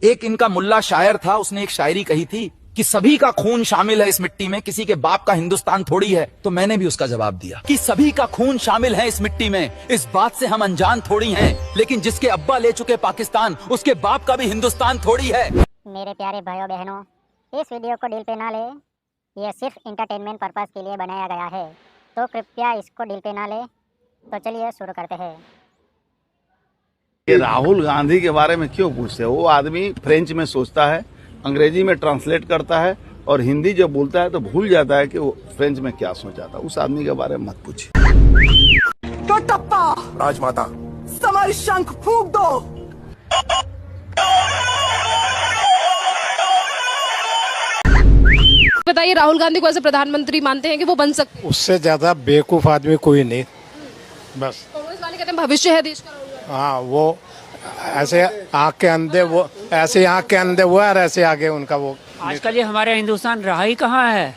एक इनका मुल्ला शायर था, उसने एक शायरी कही थी कि सभी का खून शामिल है इस मिट्टी में, किसी के बाप का हिंदुस्तान थोड़ी है। तो मैंने भी उसका जवाब दिया कि सभी का खून शामिल है इस मिट्टी में, इस बात से हम अनजान थोड़ी हैं, लेकिन जिसके अब्बा ले चुके पाकिस्तान, उसके बाप का भी हिंदुस्तान थोड़ी है। मेरे प्यारे भाइयों बहनों, इस वीडियो को दिल पे ना ले, ये सिर्फ इंटरटेनमेंट पर्पस के लिए बनाया गया है, तो कृपया इसको दिल पे ना ले। तो चलिए शुरू करते हैं। ये राहुल गांधी के बारे में क्यों पूछते हैं? वो आदमी फ्रेंच में सोचता है, अंग्रेजी में ट्रांसलेट करता है और हिंदी जब बोलता है तो भूल जाता है कि वो फ्रेंच में क्या सोचा था। उस आदमी के बारे में मत पूछिए। तो टप्पा राजमाता समर शंख फूंक दो। बताइए, राहुल गांधी को ऐसे प्रधानमंत्री मानते हैं कि वो बन सकते? उससे ज्यादा बेवकूफ आदमी कोई नहीं। बस कांग्रेस वाले कहते हैं भविष्य है देश का राहुल गांधी। हाँ, वो ऐसे आँख के अंधे, वो ऐसे आँख के अंधे वो और ऐसे आगे उनका वो। आजकल ये हमारा हिंदुस्तान रहा ही कहाँ है?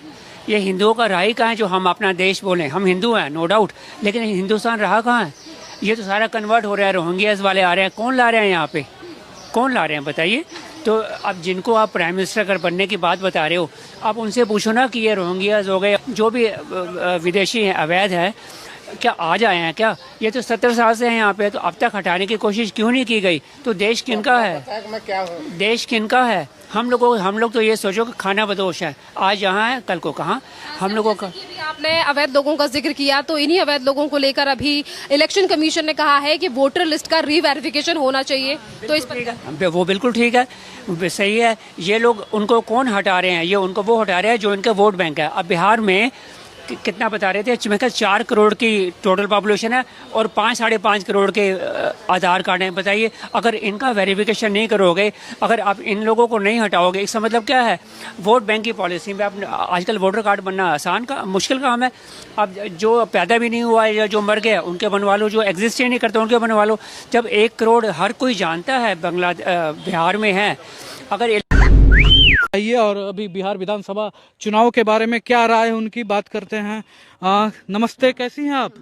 ये हिंदुओं का रहा ही कहाँ है जो हम अपना देश बोलें? हम हिंदू हैं नो डाउट, लेकिन हिंदुस्तान रहा कहाँ है? ये तो सारा कन्वर्ट हो रहा है, रोहिंग्यास वाले आ रहे हैं। कौन ला रहे हैं यहाँ पे? कौन ला रहे हैं बताइए? तो अब जिनको आप प्राइम मिनिस्टर अगर बनने की बात बता रहे हो, आप उनसे पूछो ना कि ये रोहिंग्यास हो गए, जो भी विदेशी हैं, अवैध है, क्या आज आए हैं क्या? ये तो 70 साल से हैं यहाँ पे, तो अब तक हटाने की कोशिश क्यों नहीं की गई? तो देश किनका है? देश किनका है? हम लोग तो ये सोचो कि खाना बदोश है, आज यहाँ है कल को कहाँ। हम लोगों का ये भी आपने अवैध लोगों का जिक्र किया, तो इन्हीं अवैध लोगों को लेकर अभी इलेक्शन कमीशन ने कहा है कि वोटर लिस्ट का रीवेरिफिकेशन होना चाहिए। तो इस पर वो बिल्कुल ठीक है, सही है। ये लोग उनको कौन हटा रहे हैं? ये उनको वो हटा रहे हैं जो इनका वोट बैंक है। अब बिहार में कितना बता रहे थे, मैं 4 करोड़ की टोटल पॉपुलेशन है और 5-5.5 करोड़ के आधार कार्ड हैं। बताइए, अगर इनका वेरिफिकेशन नहीं करोगे, अगर आप इन लोगों को नहीं हटाओगे, इसका मतलब क्या है? वोट बैंक की पॉलिसी में आप आजकल वोटर कार्ड बनना आसान का मुश्किल काम है। अब जो पैदा भी नहीं हुआ है या जो मर गया उनके बनवा लो, जो एग्जिस्ट ही नहीं करते उनके बनवा लो। जब 1 करोड़ हर कोई जानता है बिहार में है, अगर आइए और अभी बिहार विधानसभा चुनाव के बारे में क्या राय है उनकी बात करते हैं। नमस्ते, कैसी हैं आप?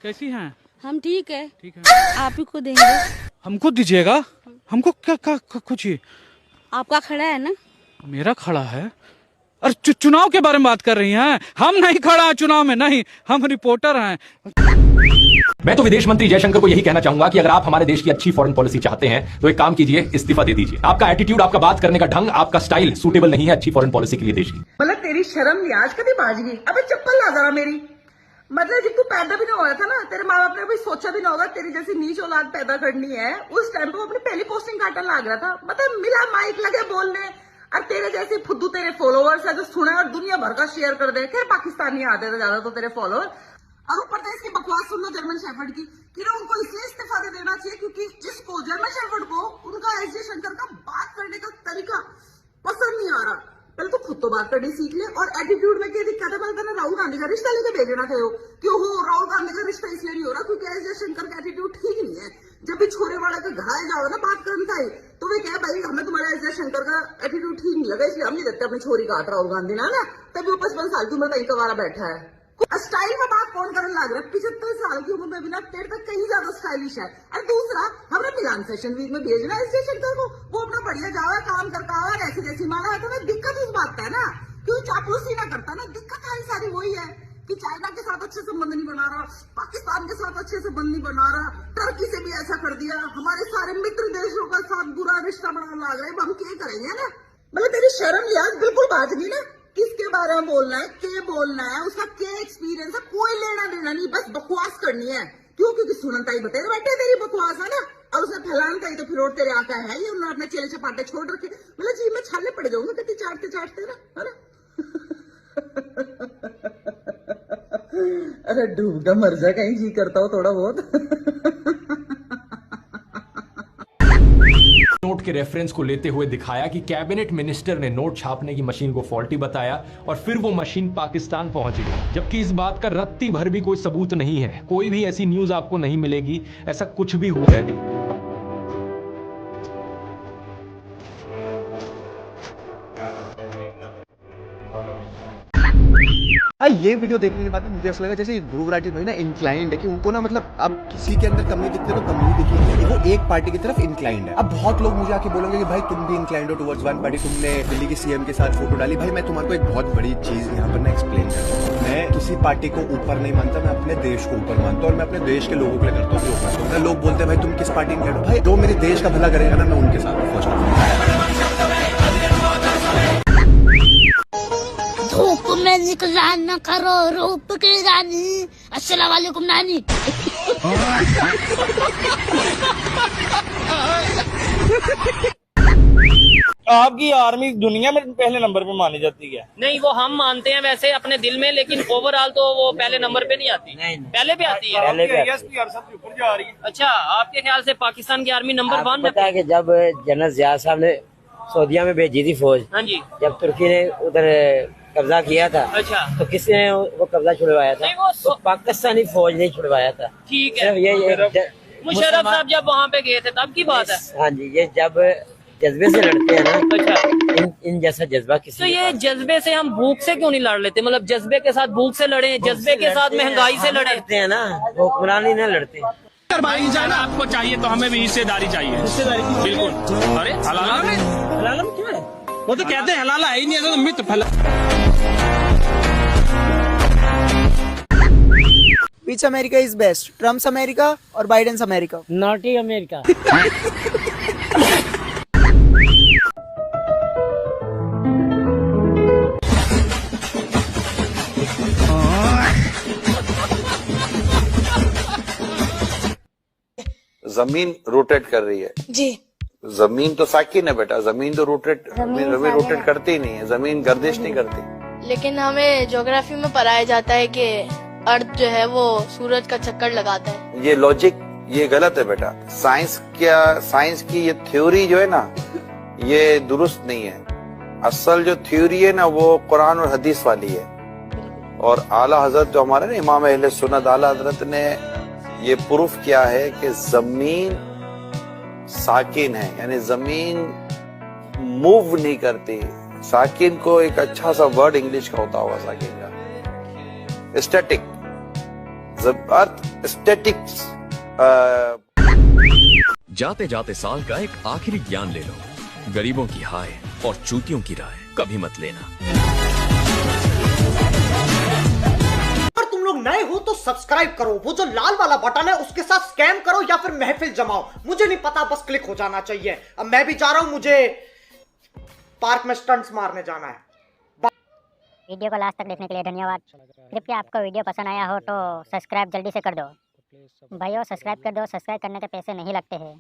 कैसी हैं? हम ठीक है। ठीक है, आप ही को देंगे। हमको दीजिएगा। हमको क्या कुछ ही? आपका खड़ा है ना? मेरा खड़ा है? अरे चुनाव के बारे में बात कर रही हैं? हम नहीं खड़ा है चुनाव में, नहीं, हम रिपोर्टर हैं। मैं तो विदेश मंत्री जयशंकर को यही कहना चाहूंगा कि अगर आप हमारे देश की अच्छी फॉरेन पॉलिसी चाहते हैं तो एक काम कीजिए, इस्तीफा दे दीजिए। आपका एटीट्यूड, आपका बात करने का ढंग, आपका स्टाइल सूटेबल नहीं है अच्छी फॉरेन पॉलिसी के लिए देश की। मतलब तेरी शर्म लिहाज कभी बाज गई? अबे चप्पल ला जरा मेरी। मतलब जब तू पैदा भी नहीं हुआ था ना, तेरे माँ बाप ने कभी सोचा भी ना होगा तेरी जैसी नीच औलाद पैदा करनी है। उस टाइम पे अपनी पहली पोस्टिंग काटने लग रहा था, मतलब मिला माइक लगे बोलने, और तेरे जैसे फुद्दू तेरे फॉलोअर्स है जो सुने और दुनिया भर का शेयर कर दे। खैर पाकिस्तानी आते थे ज्यादा तो तेरे फॉलोअर, और ऊपर से इसकी बकवास सुनना जर्मन शेफर्ड की कि ना उनको इसलिए इस्तीफा दे देना चाहिए क्योंकि जिसको जर्मन शेफर्ड को उनका एस जयशंकर का बात करने का तरीका पसंद नहीं आ रहा। पहले तो खुद तो बात करनी सीख ले, और एटीट्यूड में क्या दिक्कत है? पहले राहुल गांधी का रिश्ता लेके भेजना था कि हो राहुल गांधी का रिश्ता इसलिए नहीं हो रहा क्योंकि एस जयशंकर का एटीट्यूड ठीक नहीं है। जब भी छोरे वाला के घायल जाओ ना बात करने था तो वे क्या भाई हमें तुम्हारा एस जयशंकर का एटीट्यूड ठीक नहीं लगा इसलिए हम नहीं देते अपनी छोरी काट राहुल गांधी ना तभी वो 55 साल की उम्र का कवारा बैठा है। स्टाइल में बात कौन करने लग रहा है? 75 साल की उम्र में भी ना तेरे तक कहीं ज्यादा स्टाइलिश है। और दूसरा, हमने मिलान फैशन वीक में भेजना है जयशंकर को, वो अपना बढ़िया जाओ काम करता है ऐसी जैसी माना है। तो मैं दिक्कत उस बात है ना, क्यों चापलूसी ना करता ना, दिक्कत है सारी वही है कि चाइना के साथ अच्छे संबंध नहीं बना रहा, पाकिस्तान के साथ अच्छे संबंध नहीं बना रहा, टर्की से भी ऐसा कर दिया, हमारे सारे मित्र देशों का साथ बुरा रिश्ता बनाने लग रहे हैं। हम क्या करेंगे ना? मतलब तेरी शर्म लिहाज बिल्कुल बात नहीं ना, किसके बारे में बोलना है, क्या बोलना है, उसका क्या एक्सपीरियंस है, कोई लेना देना नहीं, बस बकवास करनी है। क्यों? क्योंकि सुनता ही बतेरे बैठे तेरी बकवास है ना, और उसने फैलानता ही तो फिर और तेरे आका है ये उन्होंने अपने चेले चपाटे छोड़ रखे। मतलब जी मैं छाले पड़ जाऊंगा कति चाटते चाटते ना, है ना? अरे डूब का मर जा, कहीं जी करता हो थोड़ा बहुत। नोट के रेफरेंस को लेते हुए दिखाया कि कैबिनेट मिनिस्टर ने नोट छापने की मशीन को फॉल्टी बताया और फिर वो मशीन पाकिस्तान पहुंच गई, जबकि इस बात का रत्ती भर भी कोई सबूत नहीं है। कोई भी ऐसी न्यूज आपको नहीं मिलेगी, ऐसा कुछ भी हुआ है। भाई ये वीडियो देखने के बाद मुझे ऐसा लगा जैसे ध्रुव राठी भाई ना इंक्लाइंड है कि उनको ना मतलब अब किसी के अंदर कमी दिखती है तो कमी दिखी, वो एक पार्टी की तरफ इंक्लाइंड है। अब बहुत लोग मुझे आके बोलेंगे कि भाई तुम भी इंक्लाइंड हो टुवर्ड्स वन पार्टी, तुमने दिल्ली के सीएम के साथ फोटो डाली। भाई मैं तुम्हारे को एक बहुत बड़ी चीज यहाँ पर ना एक्सप्लेन करता हूँ, मैं किसी पार्टी को ऊपर नहीं मानता, मैं अपने देश को ऊपर मानता हूँ और मैं अपने देश के लोगों के लिए करता हूँ जो करता हूँ। लोग बोलते हैं भाई तुम किस पार्टी में हो, भाई जो मेरे देश का भला करेगा ना मैं उनके साथ धूप में निकला न करो रूप की रानी, अस्सलाम वालेकुम नानी। आपकी आर्मी दुनिया में पहले नंबर पे मानी जाती है। नहीं, वो हम मानते हैं वैसे अपने दिल में, लेकिन ओवरऑल तो वो पहले नंबर पे नहीं आती। नहीं। पहले पे आती है। ऊपर जा रही है। अच्छा, आपके ख्याल से पाकिस्तान की आर्मी नंबर 1 पता है कि जब जनरल जियाद साहब ने सऊदीया में भेजी थी फौज, हाँ जी, जब तुर्की ने उधर कब्जा किया था, अच्छा, तो किसने वो कब्जा छुड़वाया था? वो पाकिस्तानी फौज ने छुड़वाया था। ठीक है। ये मुशर्रफ साहब जब वहाँ पे गए थे तब की बात है। हाँ जी, ये जब जज्बे से लड़ते हैं ना, अच्छा, इन जैसा जज्बा किसी तो ये जज्बे से हम भूख से क्यों नहीं लड़ लेते? मतलब जज्बे के साथ भूख से लड़े, जज्बे के साथ महंगाई से लड़ते हैं ना, वो हुक्मरानी ना लड़ते। भाई जाना आपको चाहिए तो हमें भी हिस्सेदारी चाहिए। हिस्सेदारी बिल्कुल। अरे हलाला में क्यों है? वो तो कहते हैं हलाला है ही नहीं, ऐसा तो मिथ फैला। Which America is best? Trump's America or Biden's America? Naughty America. जमीन रोटेट कर रही है जी। जमीन तो साकिन है बेटा, जमीन तो जमीन रोटेट करती ही नहीं है, जमीन गर्दिश नहीं करती। लेकिन हमें ज्योग्राफी में पढ़ाया जाता है कि अर्थ जो है वो सूरज का चक्कर लगाता है। ये लॉजिक ये गलत है बेटा। साइंस की ये थ्योरी जो है ना, ये दुरुस्त नहीं है। असल जो थ्योरी है ना वो कुरान और हदीस वाली है। और आला हजरत जो हमारे ना इमाम अहले सुन्नत आला हजरत ने ये प्रूफ किया है कि जमीन साकिन है, यानी जमीन मूव नहीं करती। साकिन को एक अच्छा सा वर्ड इंग्लिश का होता होगा साकिन का, स्टैटिक। अर्थ स्टैटिक्स। जाते जाते साल का एक आखिरी ज्ञान ले लो, गरीबों की हाय और चूतियों की राय कभी मत लेना। अगर तुम लोग नए हो तो सब्सक्राइब करो, वो जो लाल वाला बटन है उसके साथ स्कैम करो या फिर महफिल जमाओ, मुझे नहीं पता, बस क्लिक हो जाना चाहिए। अब मैं भी जा रहा हूं, मुझे पार्क में स्टंट्स मारने जाना है। वीडियो को लास्ट तक देखने के लिए धन्यवाद। कृपया आपको वीडियो पसंद आया हो तो सब्सक्राइब जल्दी से कर दो भाइयों, सब्सक्राइब कर दो। सब्सक्राइब करने के पैसे नहीं लगते हैं।